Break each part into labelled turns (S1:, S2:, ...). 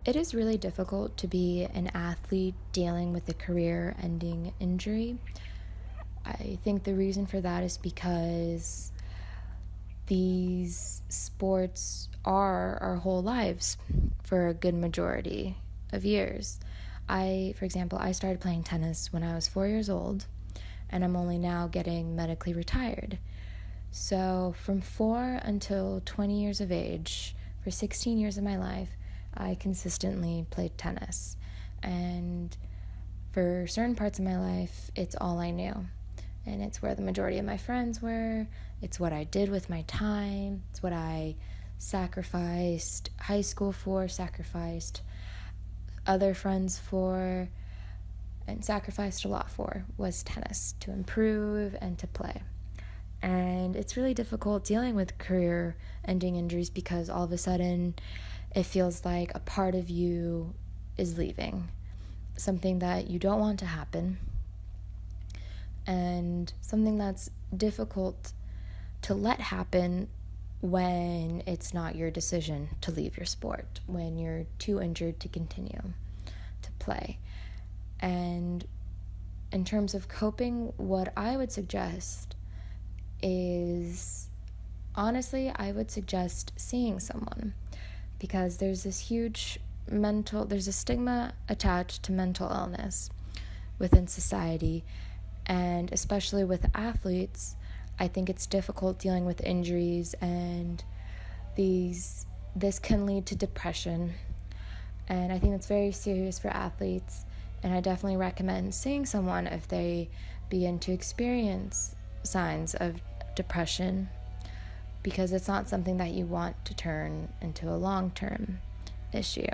S1: It is really difficult to be an athlete dealing with a career-ending injury. I think the reason for that is because these sports are our whole lives for a good majority of years. For example, I started playing tennis when I was 4 years old, and I'm only now getting medically retired. So from 4 until 20 years of age, for 16 years of my life, I consistently played tennis. And for certain parts of my life, it's all I knew. And it's where the majority of my friends were. It's what I did with my time. It's what I sacrificed high school for, sacrificed other friends for, and sacrificed a lot for, was tennis, to improve and to play. And it's really difficult dealing with career-ending injuries because all of a sudden it feels like a part of you is leaving, something that you don't want to happen, and something that's difficult to let happen when it's not your decision to leave your sport, when you're too injured to continue to play. And in terms of coping, what I would suggest is, honestly, I would suggest seeing someone, because there's a stigma attached to mental illness within society, and especially with athletes. I think it's difficult dealing with injuries, and this can lead to depression, and I think it's very serious for athletes. And I definitely recommend seeing someone if they begin to experience signs of depression, because it's not something that you want to turn into a long-term issue.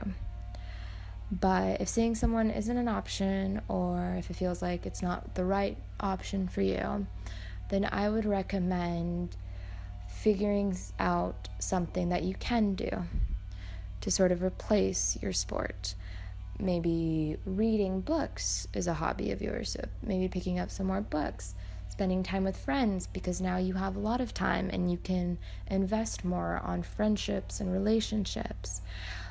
S1: But if seeing someone isn't an option, or if it feels like it's not the right option for you, then I would recommend figuring out something that you can do to sort of replace your sport. Maybe reading books is a hobby of yours, so maybe picking up some more books, spending time with friends, because now you have a lot of time and you can invest more on friendships and relationships,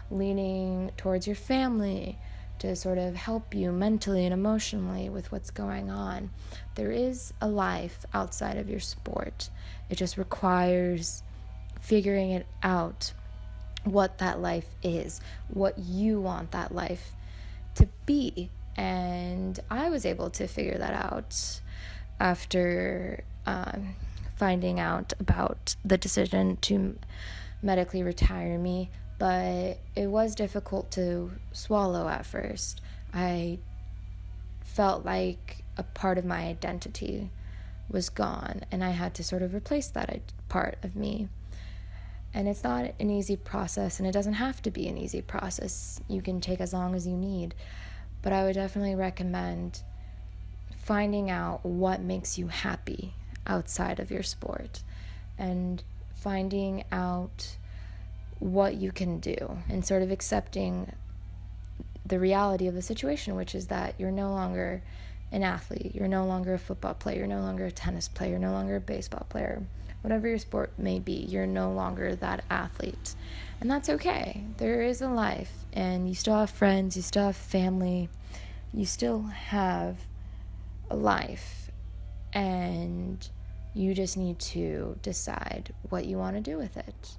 S1: leaning towards your family to sort of help you mentally and emotionally with what's going on. There is a life outside of your sport. It just requires figuring it out, what that life is, what you want that life to be. And I was able to figure that out after finding out about the decision to medically retire me, but it was difficult to swallow at first. I felt like a part of my identity was gone, and I had to sort of replace that part of me. And it's not an easy process, and it doesn't have to be an easy process. You can take as long as you need. But I would definitely recommend finding out what makes you happy outside of your sport, and finding out what you can do, and sort of accepting the reality of the situation, which is that you're no longer an athlete, you're no longer a football player, you're no longer a tennis player, you're no longer a baseball player. Whatever your sport may be, you're no longer that athlete. And that's okay. There is a life, and you still have friends, you still have family, you still have a life, and you just need to decide what you want to do with it.